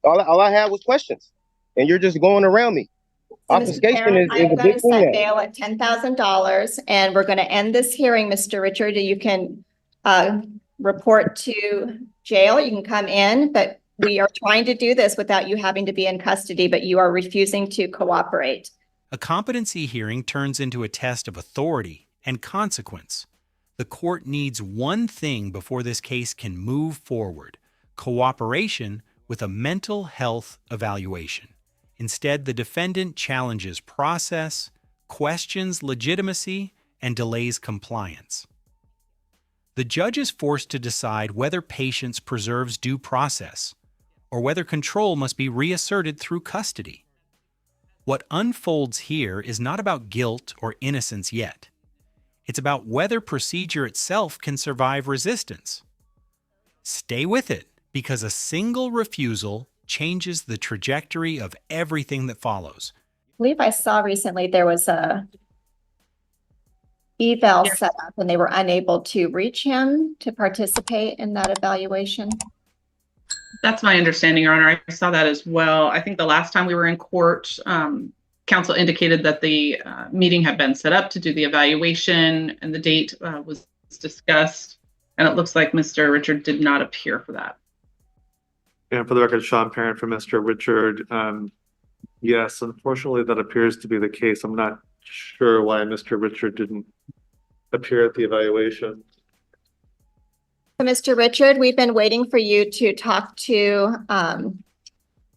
All I had was questions, and you're just going around me. So, Obfuscation Parin, is a I'm going big to thing set now. bail at $10,000, and we're going to end this hearing, Mr. Richard. You can report to jail. You can come in, but we are trying to do this without you having to be in custody, but you are refusing to cooperate. A competency hearing turns into a test of authority and consequence. The court needs one thing before this case can move forward: cooperation with a mental health evaluation. Instead, the defendant challenges process, questions legitimacy, and delays compliance. The judge is forced to decide whether patience preserves due process, or whether control must be reasserted through custody. What unfolds here is not about guilt or innocence yet. It's about whether procedure itself can survive resistance. Stay with it, because a single refusal changes the trajectory of everything that follows. I believe I saw recently there was a eval set up and they were unable to reach him to participate in that evaluation. That's my understanding, Your Honor. I saw that as well. I think the last time we were in court, counsel indicated that the meeting had been set up to do the evaluation, and the date was discussed. And it looks like Mr. Richard did not appear for that. And for the record, Sean Parin for Mr. Richard. Yes, unfortunately, that appears to be the case. I'm not sure why Mr. Richard didn't appear at the evaluation. Mr. Richard, we've been waiting for you to talk to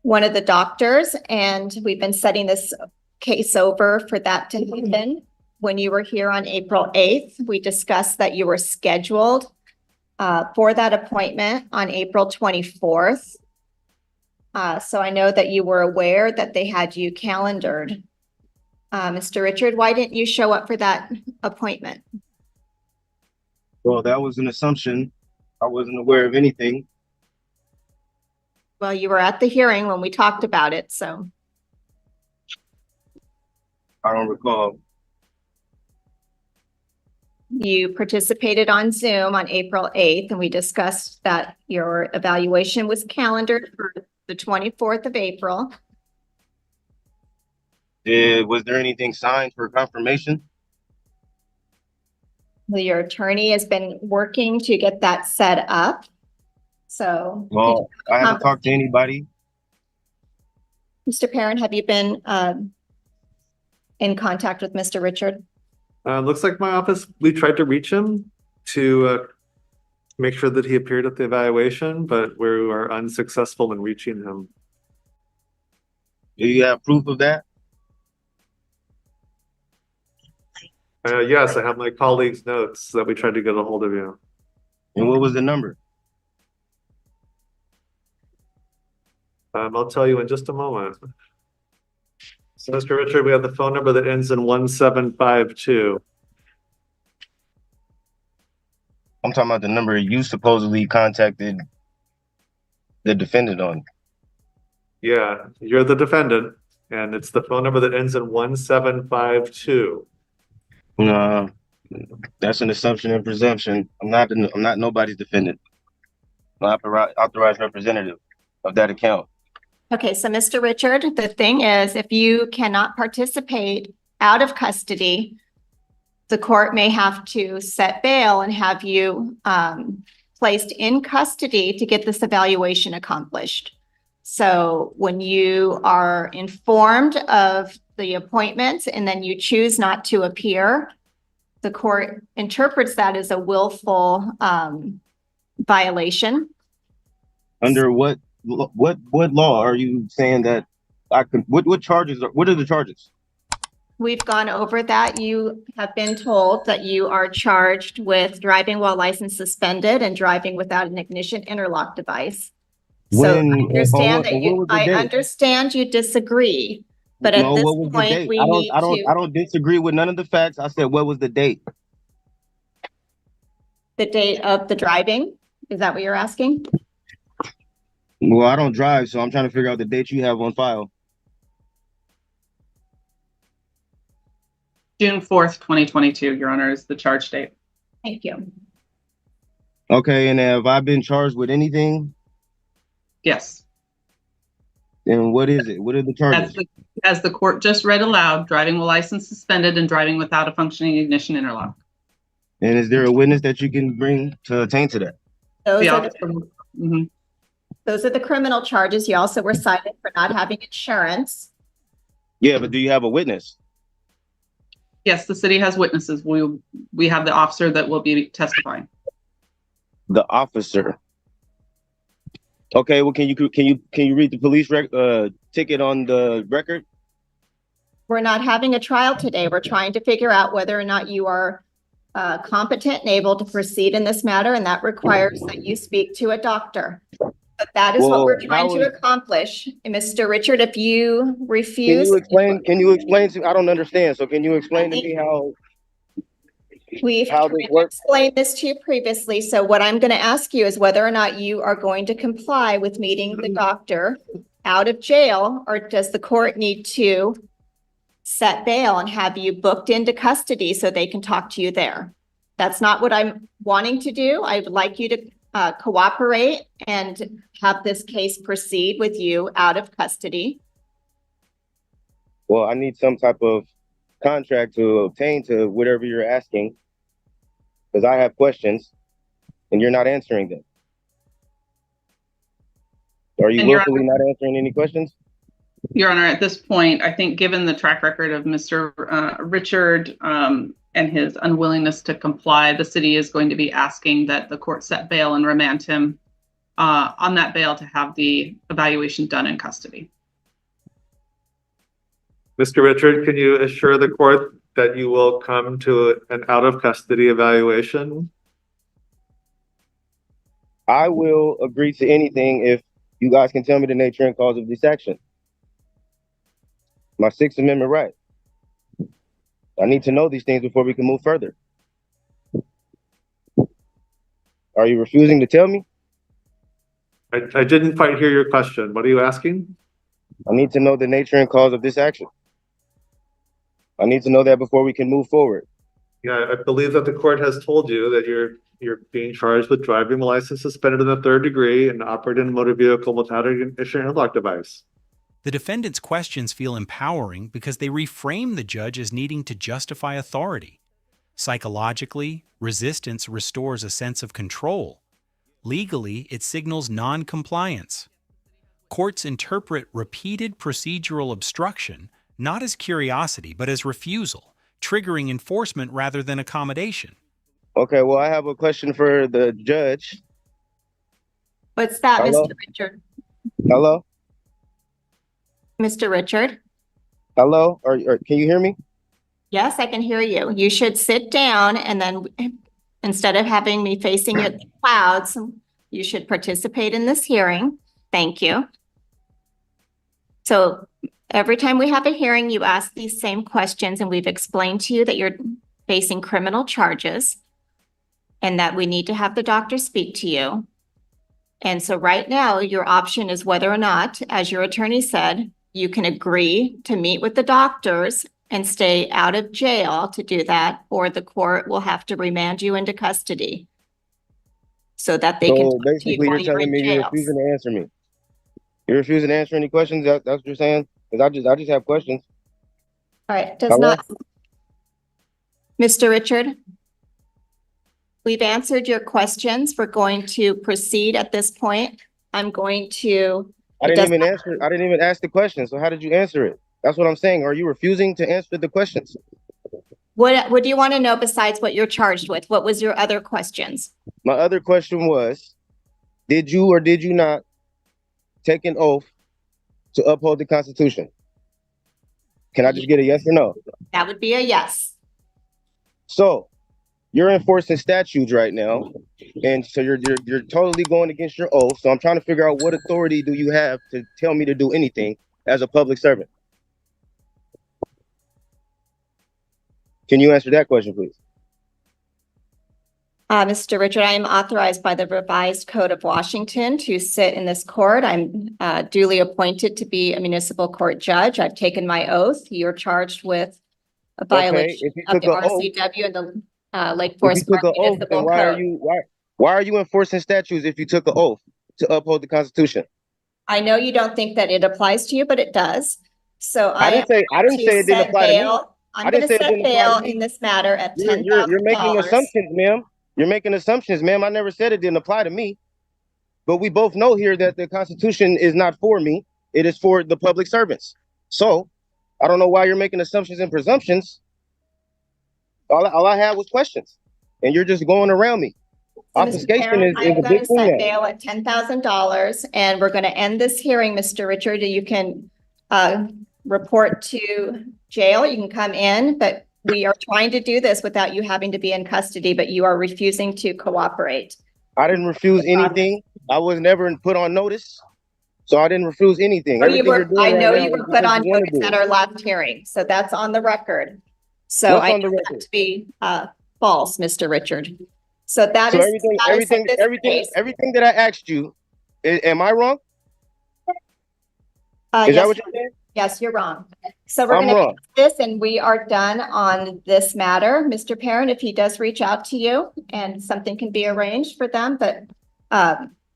one of the doctors, and we've been setting this case over for that to happen. When you were here on April 8th, we discussed that you were scheduled for that appointment on April 24th. So I know that you were aware that they had you calendared. Mr. Richard, why didn't you show up for that appointment? Well, that was an assumption. I wasn't aware of anything. Well, you were at the hearing when we talked about it, so. I don't recall. You participated on Zoom on April 8th, and we discussed that your evaluation was calendared for the 24th of April. Was there anything signed for confirmation? Well, your attorney has been working to get that set up. So. Well, I haven't talked to anybody. Mr. Parin, have you been in contact with Mr. Richard? Looks like my office, we tried to reach him to make sure that he appeared at the evaluation, but we are unsuccessful in reaching him. Do you have proof of that? Yes, I have my colleague's notes that we tried to get a hold of you. And what was the number? I'll tell you in just a moment. So, Mr. Richard, we have the phone number that ends in 1752. I'm talking about the number you supposedly contacted the defendant on. Yeah, you're the defendant, and it's the phone number that ends in 1752. No, that's an assumption and presumption. I'm not nobody's defendant. I'm authorized representative of that account. Okay, so Mr. Richard, the thing is, if you cannot participate out of custody, the court may have to set bail and have you placed in custody to get this evaluation accomplished. So when you are informed of the appointment and then you choose not to appear, the court interprets that as a willful violation. Under what law are you saying that I could? What are the charges? We've gone over that. You have been told that you are charged with driving while license suspended and driving without an ignition interlock device. So I understand you disagree, but at this point we need to. I don't disagree with none of the facts. I said, what was the date? The date of the driving? Is that what you're asking? Well, I don't drive, so I'm trying to figure out the date you have on file. June 4th, 2022, Your Honor, is the charge date. Thank you. Okay, and have I been charged with anything? Yes. And what is it? What are the charges? As the court just read aloud, driving while license suspended and driving without a functioning ignition interlock. And is there a witness that you can bring to attain to that? Those The are officer, mhm. those are the criminal charges. You also were cited for not having insurance. Yeah, but do you have a witness? Yes, the city has witnesses. We have the officer that will be testifying. The officer. Okay, well, can you read the police ticket on the record? We're not having a trial today. We're trying to figure out whether or not you are competent and able to proceed in this matter, and that requires that you speak to a doctor. But that is what we're trying to accomplish. And Mr. Richard, if you refuse. Can you explain to me? I don't understand. So can you explain to me how We've explained this to you previously. So what I'm going to ask you is whether or not you are going to comply with meeting the doctor out of jail, or does the court need to set bail and have you booked into custody so they can talk to you there? That's not what I'm wanting to do. I would like you to cooperate and have this case proceed with you out of custody. Well, I need some type of contract to obtain to whatever you're asking, because I have questions and you're not answering them. Are you willfully not answering any questions? Your Honor, at this point, I think given the track record of Mr. Richard and his unwillingness to comply, the city is going to be asking that the court set bail and remand him on that bail to have the evaluation done in custody. Mr. Richard, can you assure the court that you will come to an out of custody evaluation? I will agree to anything if you guys can tell me the nature and cause of this action. My Sixth Amendment right. I need to know these things before we can move further. Are you refusing to tell me? I didn't quite hear your question. What are you asking? I need to know the nature and cause of this action. I need to know that before we can move forward. Yeah, I believe that the court has told you that you're being charged with driving a license suspended in the 3rd degree and operating a motor vehicle without an ignition interlock device. The defendant's questions feel empowering because they reframe the judge as needing to justify authority. Psychologically, resistance restores a sense of control. Legally, it signals non-compliance. Courts interpret repeated procedural obstruction not as curiosity, but as refusal, triggering enforcement rather than accommodation. Okay, well, I have a question for the judge. What's that, Hello? Mr. Richard? Hello? Mr. Richard? Hello? Or can you hear me? Yes, I can hear you. You should sit down, and then instead of having me facing you at the clouds, you should participate in this hearing. Thank you. So every time we have a hearing, you ask these same questions, and we've explained to you that you're facing criminal charges and that we need to have the doctor speak to you. And so right now, your option is whether or not, as your attorney said, you can agree to meet with the doctors and stay out of jail to do that, or the court will have to remand you into custody so that they can So talk to you basically, while you're you're telling in me you're jail. refusing to answer me. You're refusing to answer any questions? That's what you're saying? Because I just have questions. All right, does Hello? not. Mr. Richard? We've answered your questions. We're going to proceed at this point. I'm going to. I didn't even ask the question. So how did you answer it? That's what I'm saying. Are you refusing to answer the questions? What do you want to know besides what you're charged with? What was your other questions? My other question was, did you or did you not take an oath to uphold the Constitution? Can I just get a yes or no? That would be a yes. So you're enforcing statutes right now, and so you're totally going against your oath. So I'm trying to figure out what authority do you have to tell me to do anything as a public servant? Can you answer that question, please? Mr. Richard, I am authorized by the revised Code of Washington to sit in this court. I'm duly appointed to be a municipal court judge. I've taken my oath. You're charged with a violation of the RCW and the Lake Forest Park Municipal Code. Why are you enforcing statutes if you took an oath to uphold the Constitution? I know you don't think that it applies to you, but it does. So I didn't say it didn't apply to me. I'm I going didn't to say it set didn't apply to bail me. in this matter at You're making $10,000. assumptions, ma'am. You're making assumptions, ma'am. I never said it didn't apply to me. But we both know here that the Constitution is not for me. It is for the public servants. So I don't know why you're making assumptions and presumptions. All I had was questions, and you're just going around me. So, Mr. Obfuscation Parin, is I'm a going big to thing set now. bail at $10,000, and we're going to end this hearing, Mr. Richard. You can report to jail. You can come in, but we are trying to do this without you having to be in custody, but you are refusing to cooperate. I didn't refuse anything. I was never put on notice, so I didn't refuse anything. Oh, Everything you're doing I know right you now were is put because on you want to notice do at it. our last hearing, so that's on the record. So What's I on the know that record? to be false, Mr. Richard. So that So is the status of this case. everything that I asked you, am I wrong? Is that Yes, what you're saying? yes, you're wrong. So we're I'm going to wrong. this, and we are done on this matter. Mr. Parin, if he does reach out to you and something can be arranged for them, but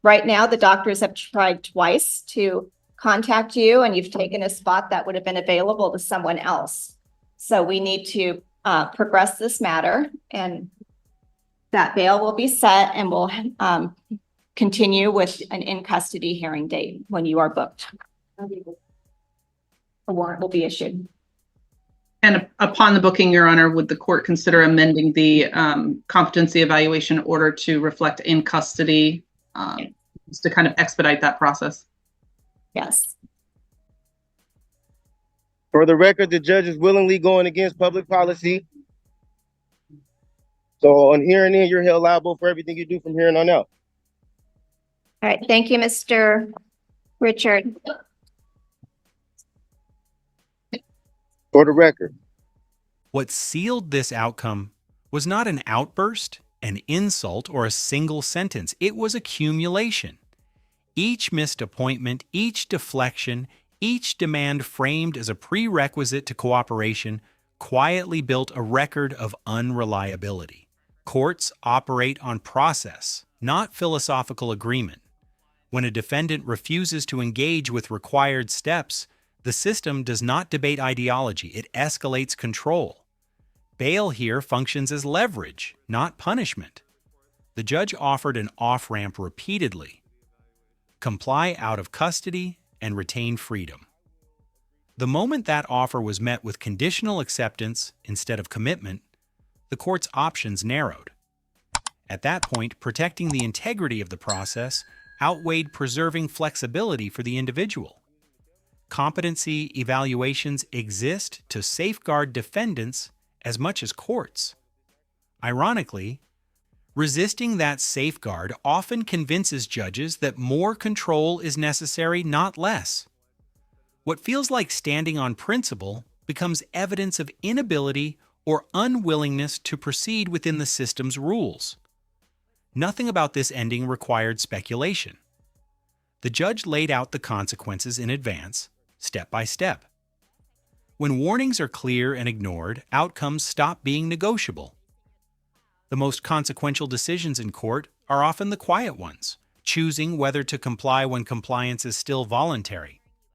right now the doctors have tried twice to contact you, and you've taken a spot that would have been available to someone else. So we need to progress this matter, and that bail will be set, and we'll continue with an in-custody hearing date when you are booked. A warrant will be issued. And upon the booking, Your Honor, would the court consider amending the competency evaluation order to reflect in custody, just to kind of expedite that process? Yes. For the record, the judge is willingly going against public policy. So on here and in, you're held liable for everything you do from here and on out. All right. Thank you, Mr. Richard. For the record. What sealed this outcome was not an outburst, an insult, or a single sentence. It was accumulation. Each missed appointment, each deflection, each demand framed as a prerequisite to cooperation quietly built a record of unreliability. Courts operate on process, not philosophical agreement. When a defendant refuses to engage with required steps, the system does not debate ideology, it escalates control. Bail here functions as leverage, not punishment. The judge offered an off-ramp repeatedly. Comply out of custody and retain freedom. The moment that offer was met with conditional acceptance instead of commitment, the court's options narrowed. At that point, protecting the integrity of the process outweighed preserving flexibility for the individual. Competency evaluations exist to safeguard defendants as much as courts. Ironically, resisting that safeguard often convinces judges that more control is necessary, not less. What feels like standing on principle becomes evidence of inability or unwillingness to proceed within the system's rules. Nothing about this ending required speculation. The judge laid out the consequences in advance, step by step. When warnings are clear and ignored, outcomes stop being negotiable. The most consequential decisions in court are often the quiet ones, choosing whether to comply when compliance is still voluntary,